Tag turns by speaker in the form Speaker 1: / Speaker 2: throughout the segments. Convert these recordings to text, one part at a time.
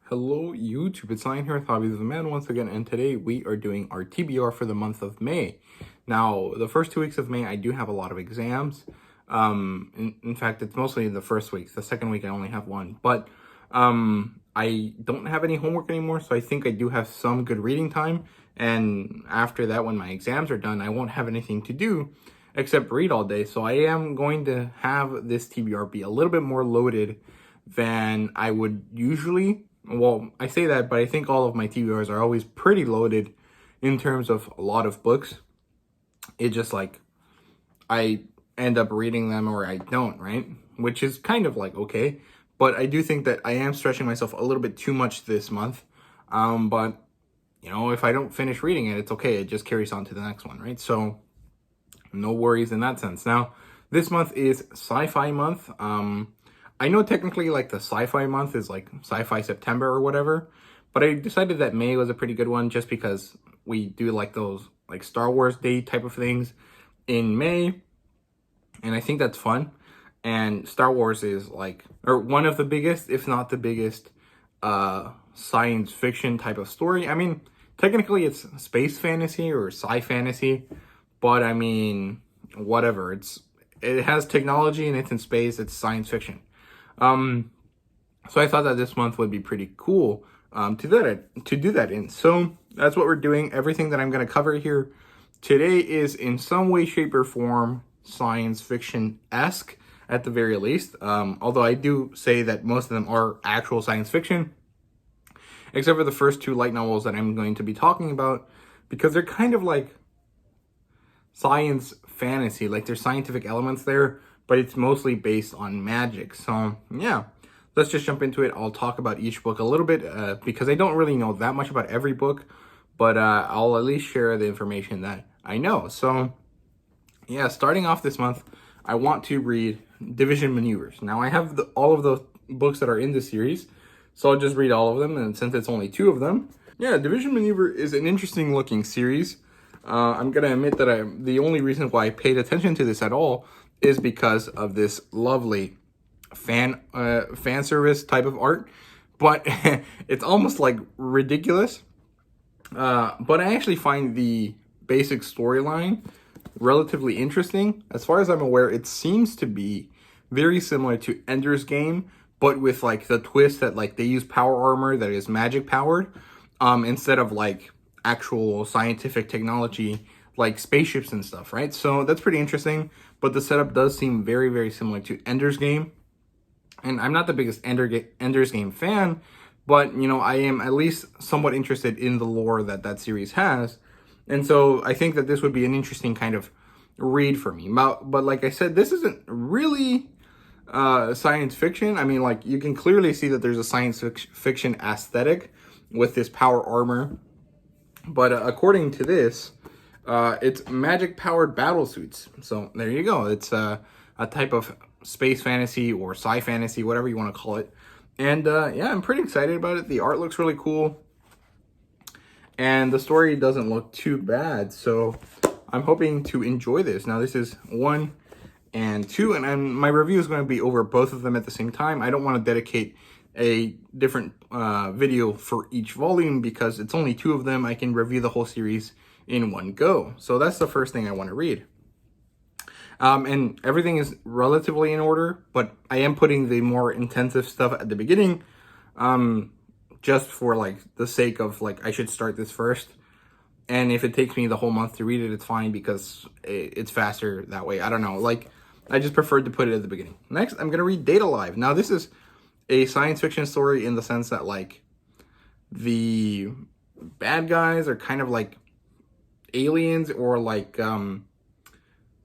Speaker 1: Hello YouTube, it's Lion here with Hobbies of the Man once again, and today we are doing our TBR for the month of May. Now, the first 2 weeks of May, I do have a lot of exams. In fact, it's mostly the first week. The second week, I only have one. But I don't have any homework anymore, so I think I do have some good reading time. And after that, when my exams are done, I won't have anything to do except read all day. So I am going to have this TBR be a little bit more loaded than I would usually. Well, I say that, but I think all of my TBRs are always pretty loaded in terms of a lot of books. It just like, I end up reading them or I don't, right? Which is kind of like okay. But I do think that I am stretching myself a little bit too much this month. But, you know, if I don't finish reading it, it's okay. It just carries on to the next one, right? So, no worries in that sense. Now, this month is Sci-Fi month. I know technically like the Sci-Fi month is like Sci-Fi September or whatever, but I decided that May was a pretty good one just because we do like those like Star Wars Day type of things in May, and I think that's fun. And Star Wars is like, or one of the biggest, if not the biggest, science fiction type of story. I mean, technically it's space fantasy or sci-fantasy, but I mean, whatever. It has technology and it's in space. It's science fiction. So I thought that this month would be pretty cool to do that in. So that's what we're doing. Everything that I'm going to cover here today is in some way, shape, or form science fiction-esque at the very least. Although I do say that most of them are actual science fiction, except for the first two light novels that I'm going to be talking about, because they're kind of like science fantasy. Like there's scientific elements there, but it's mostly based on magic. So yeah, let's just jump into it. I'll talk about each book a little bit because I don't really know that much about every book, but I'll at least share the information that I know. So yeah, starting off this month, I want to read Division Maneuvers. Now I have all of the books that are in this series, so I'll just read all of them, and since it's only two of them. Yeah, Division Maneuver is an interesting looking series. I'm gonna admit that the only reason why I paid attention to this at all is because of this lovely fan service type of art, but it's almost like ridiculous. But I actually find the basic storyline relatively interesting. As far as I'm aware, it seems to be very similar to Ender's Game, but with like the twist that like they use power armor that is magic powered, instead of like actual scientific technology like spaceships and stuff, right? So that's pretty interesting, but the setup does seem very, very similar to Ender's Game. And I'm not the biggest Ender's Game fan, but, you know, I am at least somewhat interested in the lore that series has. And so I think that this would be an interesting kind of read for me. But like I said, this isn't really science fiction. I mean, like, you can clearly see that there's a science fiction aesthetic with this power armor. But according to this, it's magic-powered battle suits. So there you go. It's a type of space fantasy or sci-fantasy, whatever you want to call it. And yeah, I'm pretty excited about it. The art looks really cool. And the story doesn't look too bad. So I'm hoping to enjoy this. Now, this is 1 and 2. And my review is going to be over both of them at the same time. I don't want to dedicate a different video for each volume because it's only 2 of them. I can review the whole series in one go. So that's the first thing I want to read. And everything is relatively in order, but I am putting the more intensive stuff at the beginning, just for like the sake of like, I should start this first. And if it takes me the whole month to read it, it's fine because it's faster that way. I don't know. Like, I just preferred to put it at the beginning. Next, I'm going to read Data Live. Now, this is a science fiction story in the sense that like the bad guys are kind of like aliens or like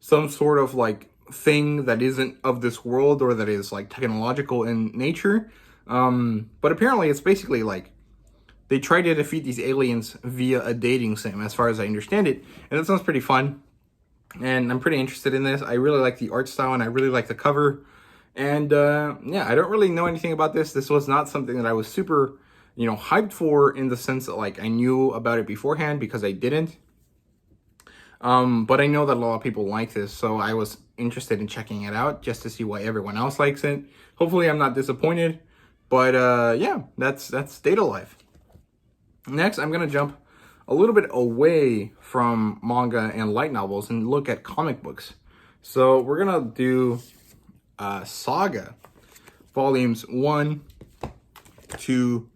Speaker 1: some sort of like thing that isn't of this world or that is like technological in nature. But apparently it's basically like they try to defeat these aliens via a dating sim, as far as I understand it. And that sounds pretty fun. And I'm pretty interested in this. I really like the art style and I really like the cover. And yeah, I don't really know anything about this. This was not something that I was super, you know, hyped for in the sense that like I knew about it beforehand, because I didn't. But I know that a lot of people like this, so I was interested in checking it out just to see why everyone else likes it. Hopefully I'm not disappointed, But yeah, that's Data Life. Next, I'm going to jump a little bit away from manga and light novels and look at comic books. So we're going to do Saga, volumes 1, 2,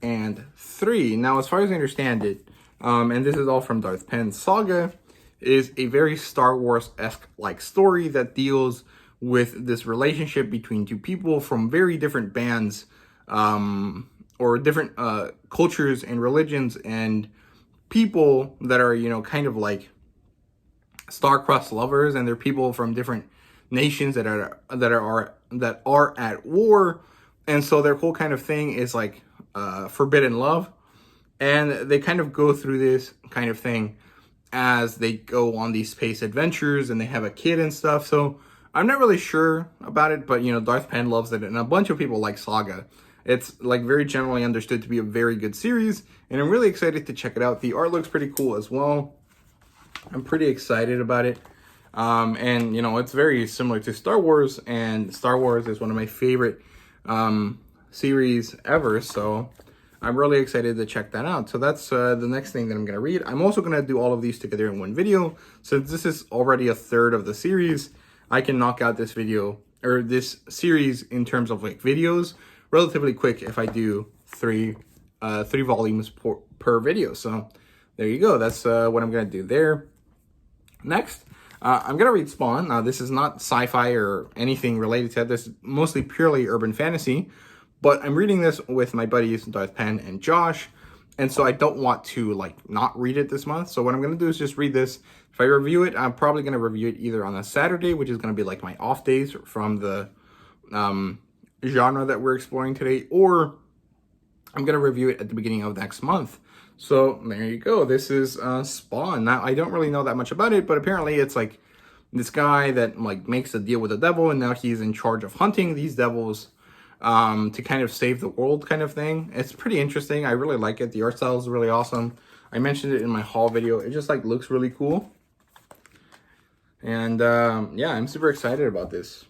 Speaker 1: and 3. Now, as far as I understand it, and this is all from Darth Penn, Saga is a very Star Wars-esque like story that deals with this relationship between two people from very different bands, or different cultures and religions, and people that are, you know, kind of like star-crossed lovers, and they're people from different nations that are at war, and so their whole kind of thing is like forbidden love, and they kind of go through this kind of thing as they go on these space adventures, and they have a kid and stuff. So I'm not really sure about it, but you know, Darth Penn loves it, and a bunch of people like Saga. It's like very generally understood to be a very good series, and I'm really excited to check it out. The art looks pretty cool as well. I'm pretty excited about it. And you know, it's very similar to Star Wars, and Star Wars is one of my favorite series ever, so I'm really excited to check that out. So that's the next thing that I'm going to read. I'm also going to do all of these together in one video. Since this is already a third of the series, I can knock out this video, or this series, in terms of like videos relatively quick if I do three volumes per video. So there you go. That's what I'm going to do there. Next, I'm going to read Spawn. Now, this is not sci-fi or anything related to that. This is mostly purely urban fantasy. But I'm reading this with my buddies, Darth Penn and Josh. And so I don't want to, like, not read it this month. So what I'm going to do is just read this. If I review it, I'm probably going to review it either on a Saturday, which is going to be, like, my off days from the genre that we're exploring today. Or I'm going to review it at the beginning of next month. So there you go. This is Spawn. Now, I don't really know that much about it, but apparently it's, like, this guy that, like, makes a deal with the devil. And now he's in charge of hunting these devils to kind of save the world kind of thing. It's pretty interesting. I really like it. The art style is really awesome. I mentioned it in my haul video. It just like looks really cool. And yeah, I'm super excited about this.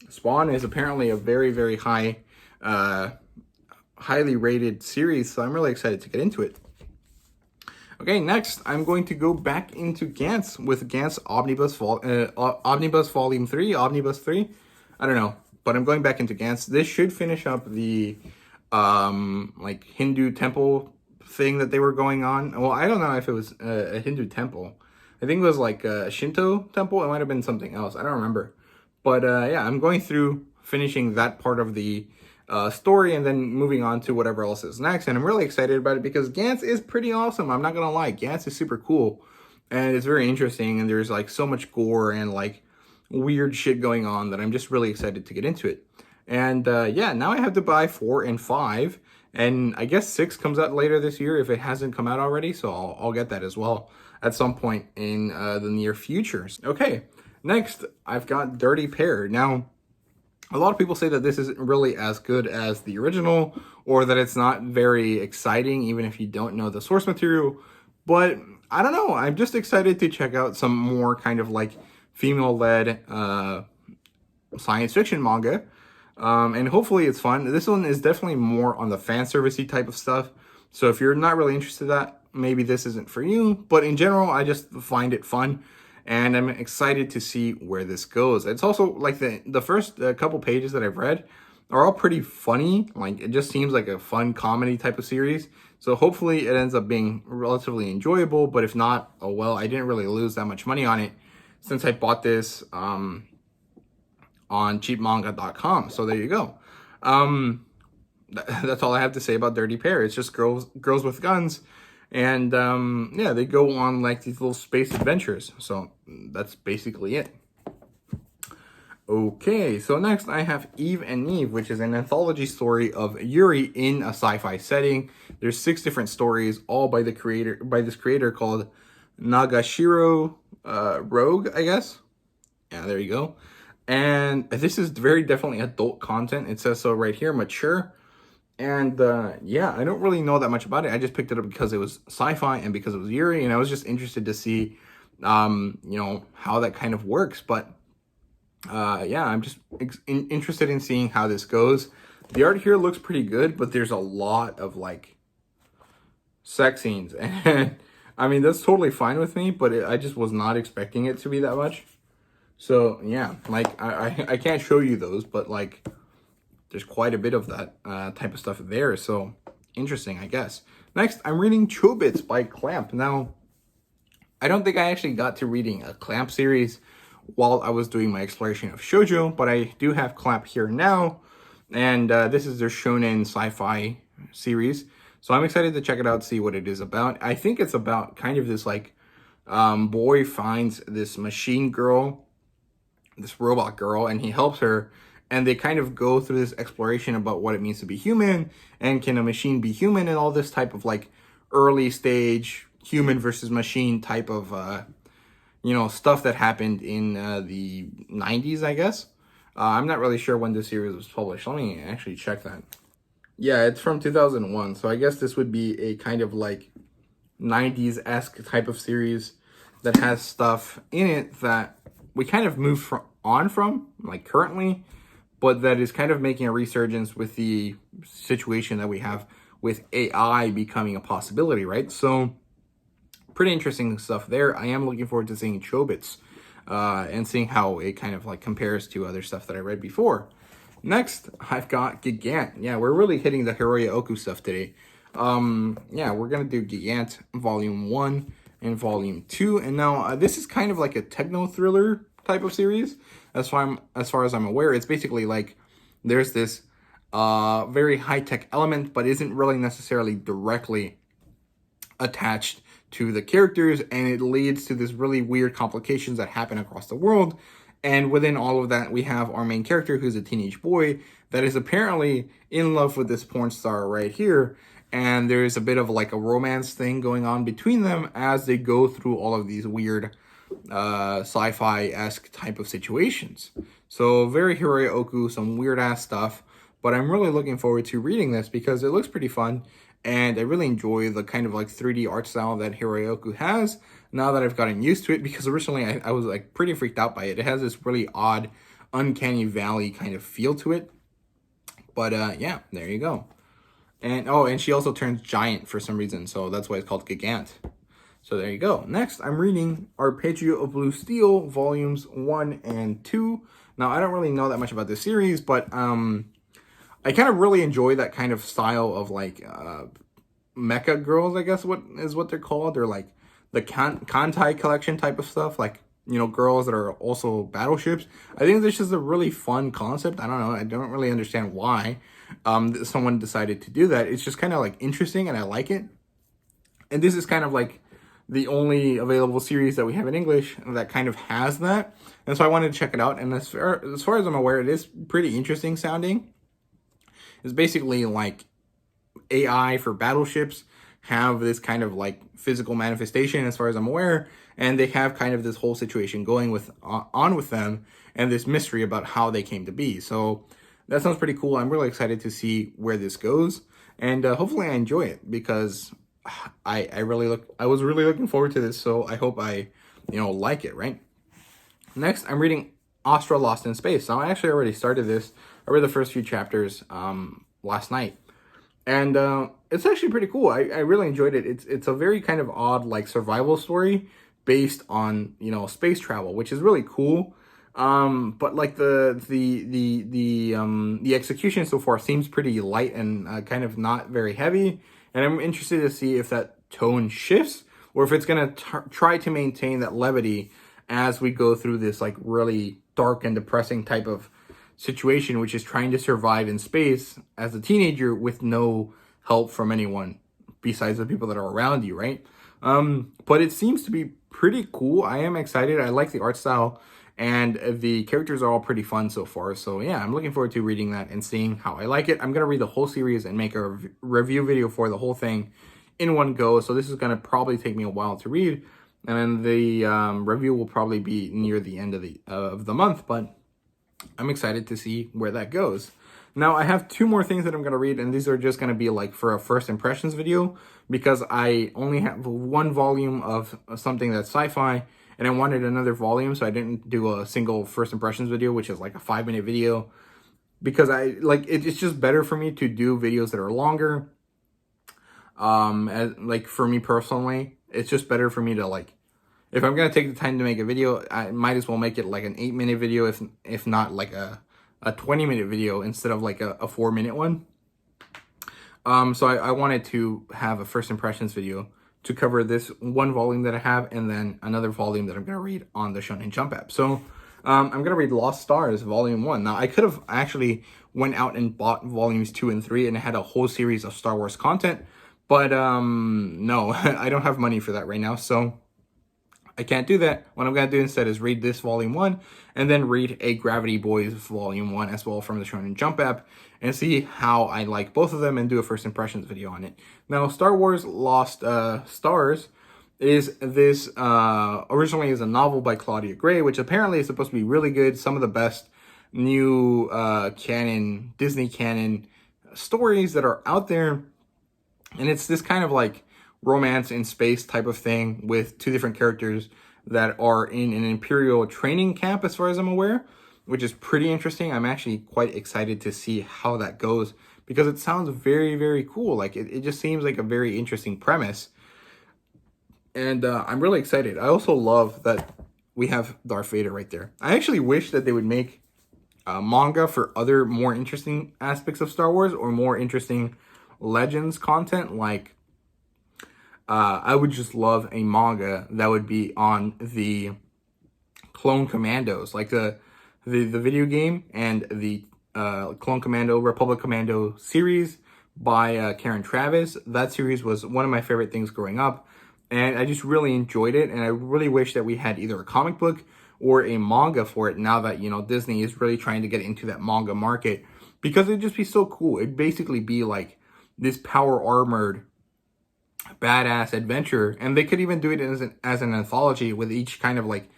Speaker 1: Spawn is apparently a very, very high, highly rated series, so I'm really excited to get into it. Okay, next, I'm going to go back into Gantz with Gantz Omnibus Volume 3, Omnibus 3. I don't know. But I'm going back into Gantz. This should finish up the like Hindu temple thing that they were going on. Well, I don't know if it was a Hindu temple. I think it was like a Shinto temple. It might have been something else. I don't remember. But yeah, I'm going through finishing that part of the story and then moving on to whatever else is next. And I'm really excited about it because Gantz is pretty awesome. I'm not going to lie. Gantz is super cool. And it's very interesting. And there's like so much gore and like weird shit going on that I'm just really excited to get into it. And yeah, now I have to buy 4 and 5, and I guess 6 comes out later this year if it hasn't come out already, so I'll get that as well at some point in the near future. Okay, next I've got Dirty Pair. Now, a lot of people say that this isn't really as good as the original, or that it's not very exciting even if you don't know the source material, but I don't know, I'm just excited to check out some more kind of like female-led science fiction manga, and hopefully it's fun. This one is definitely more on the fan servicey type of stuff, so if you're not really interested in that, maybe this isn't for you, but in general, I just find it fun, and I'm excited to see where this goes. It's also, like, the first couple pages that I've read are all pretty funny. Like, it just seems like a fun comedy type of series, so hopefully it ends up being relatively enjoyable, but if not, oh well, I didn't really lose that much money on it since I bought this on cheapmanga.com. So there you go. That's all I have to say about Dirty Pair. It's just girls with guns. And yeah, they go on like these little space adventures. So that's basically it. Okay, so next I have Eve and Eve, which is an anthology story of Yuri in a sci-fi setting. There's 6 different stories, all by this creator called Nagashiro Rogue, I guess. Yeah, there you go. And this is very definitely adult content. It says so right here, mature. And yeah, I don't really know that much about it. I just picked it up because it was sci-fi and because it was Yuri, and I was just interested to see, you know, how that kind of works. But yeah, I'm just interested in seeing how this goes. The art here looks pretty good, but there's a lot of like sex scenes, and I mean that's totally fine with me, but I just was not expecting it to be that much. So yeah, like I can't show you those, but like there's quite a bit of that type of stuff there. So interesting, I guess. Next, I'm reading Chobits by Clamp. Now, I don't think I actually got to reading a Clamp series while I was doing my exploration of shoujo, but I do have Clamp here now, and this is their shonen sci-fi series. So I'm excited to check it out, see what it is about. I think it's about kind of this like boy finds this machine girl, this robot girl, and he helps her, and they kind of go through this exploration about what it means to be human, and can a machine be human, and all this type of like early stage human versus machine type of stuff that happened in the 90s, I guess. I'm not really sure when this series was published. Let me actually check that. Yeah, it's from 2001, so I guess this would be a kind of like 90s-esque type of series that has stuff in it that we kind of moved on from, like currently, but that is kind of making a resurgence with the situation that we have with AI becoming a possibility, right? So pretty interesting stuff there. I am looking forward to seeing Chobits and seeing how it kind of like compares to other stuff that I read before. Next, I've got Gigant. Yeah, we're really hitting the Hiroya Oku stuff today. Yeah, we're going to do Gigant Volume 1 and Volume 2. And now this is kind of like a techno-thriller type of series. As far as I'm aware, it's basically like there's this very high-tech element, but isn't really necessarily directly attached to the characters, and it leads to this really weird complications that happen across the world. And within all of that, we have our main character, who's a teenage boy that is apparently in love with this porn star right here. And there's a bit of like a romance thing going on between them as they go through all of these weird sci-fi-esque type of situations. So very Hiroya Oku, some weird ass stuff. But I'm really looking forward to reading this because it looks pretty fun. And I really enjoy the kind of like 3D art style that Hiroya Oku has now that I've gotten used to it, because originally I was like pretty freaked out by it. It has this really odd, uncanny valley kind of feel to it. But yeah, there you go. And oh, and she also turns giant for some reason, so that's why it's called Gigant. So there you go. Next, I'm reading Arpeggio of Blue Steel, Volumes 1 and 2. Now, I don't really know that much about this series, but I kind of really enjoy that kind of style of like mecha girls, I guess what they're called. They're like the Kantai collection type of stuff, like, you know, girls that are also battleships. I think this is a really fun concept. I don't know. I don't really understand why someone decided to do that. It's just kind of like interesting, and I like it. And this is kind of like the only available series that we have in English that kind of has that. And so I wanted to check it out. And as far as I'm aware, it is pretty interesting sounding. It's basically like AI for battleships have this kind of like physical manifestation, as far as I'm aware, and they have kind of this whole situation going on with them, and this mystery about how they came to be. So that sounds pretty cool. I'm really excited to see where this goes, and hopefully I enjoy it, because I was really looking forward to this. So I hope I like it, right? Next, I'm reading Austria Lost in Space. Now, I actually already started this. I read the first few chapters last night. And it's actually pretty cool. I really enjoyed it. It's a very kind of odd like survival story based on, space travel, which is really cool. But like the execution so far seems pretty light and kind of not very heavy. And I'm interested to see if that tone shifts, or if it's going to try to maintain that levity as we go through this like really dark and depressing type of situation, which is trying to survive in space as a teenager with no help from anyone besides the people that are around you, right? But it seems to be pretty cool. I am excited. I like the art style, and the characters are all pretty fun so far. So yeah, I'm looking forward to reading that and seeing how I like it. I'm going to read the whole series and make a review video for the whole thing in one go. So this is going to probably take me a while to read, and then the review will probably be near the end of the month, but I'm excited to see where that goes. Now, I have two more things that I'm going to read, and these are just going to be like for a first impressions video, because I only have one volume of something that's sci-fi, and I wanted another volume, so I didn't do a single first impressions video, which is like a 5-minute video. because it's just better for me to do videos that are longer. Like for me personally, it's just better for me to like, if I'm gonna take the time to make a video, I might as well make it like an 8-minute video, if not like a 20-minute video instead of like a 4-minute one. So I wanted to have a first impressions video to cover this one volume that I have, and then another volume that I'm gonna read on the Shonen Jump app. So I'm gonna read Lost Stars Volume 1. Now I could have actually went out and bought volumes 2 and 3 and had a whole series of Star Wars content, but no, I don't have money for that right now, so I can't do that. What I'm going to do instead is read this Volume 1 and then read a Gravity Boys Volume 1 as well from the Shonen Jump app and see how I like both of them and do a first impressions video on it. Now, Star Wars Lost Stars is this, originally is a novel by Claudia Gray, which apparently is supposed to be really good. Some of the best new canon, Disney canon stories that are out there. And it's this kind of like romance in space type of thing with 2 different characters that are in an Imperial training camp, as far as I'm aware, which is pretty interesting. I'm actually quite excited to see how that goes because it sounds very, very cool. Like it just seems like a very interesting premise. And I'm really excited. I also love that we have Darth Vader right there. I actually wish that they would make manga for other more interesting aspects of Star Wars or more interesting Legends content. Like I would just love a manga that would be on the Clone Commandos, like the video game, and the Clone Commando, Republic Commando series by Karen Travis. That series was one of my favorite things growing up, and I just really enjoyed it, and I really wish that we had either a comic book or a manga for it now that, you know, Disney is really trying to get into that manga market, because it'd just be so cool. It'd basically be like this power armored badass adventure, and they could even do it as an anthology with each kind of like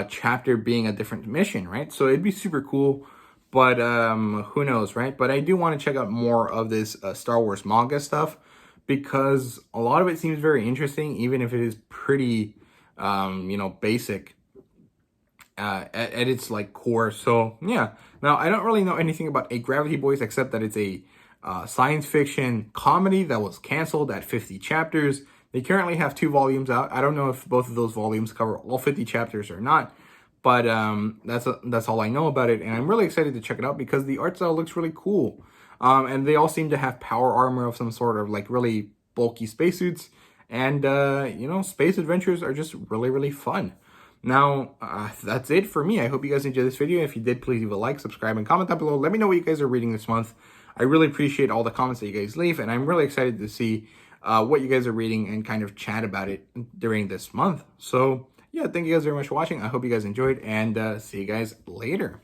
Speaker 1: chapter being a different mission, right? So it'd be super cool, but who knows, right? But I do want to check out more of this Star Wars manga stuff, because a lot of it seems very interesting, even if it is pretty you know, basic at its like core. So yeah, now I don't really know anything about A Gravity Boys except that it's a science fiction comedy that was canceled at 50 chapters. They currently have 2 volumes out. I don't know if both of those volumes cover all 50 chapters or not, but that's all I know about it, and I'm really excited to check it out because the art style looks really cool. And they all seem to have power armor of some sort, of like really bulky spacesuits, and you know, space adventures are just really, really fun. Now, that's it for me. I hope you guys enjoyed this video. If you did, please leave a like, subscribe, and comment down below. Let me know what you guys are reading this month. I really appreciate all the comments that you guys leave, and I'm really excited to see what you guys are reading and kind of chat about it during this month. So, yeah, thank you guys very much for watching. I hope you guys enjoyed, and see you guys later.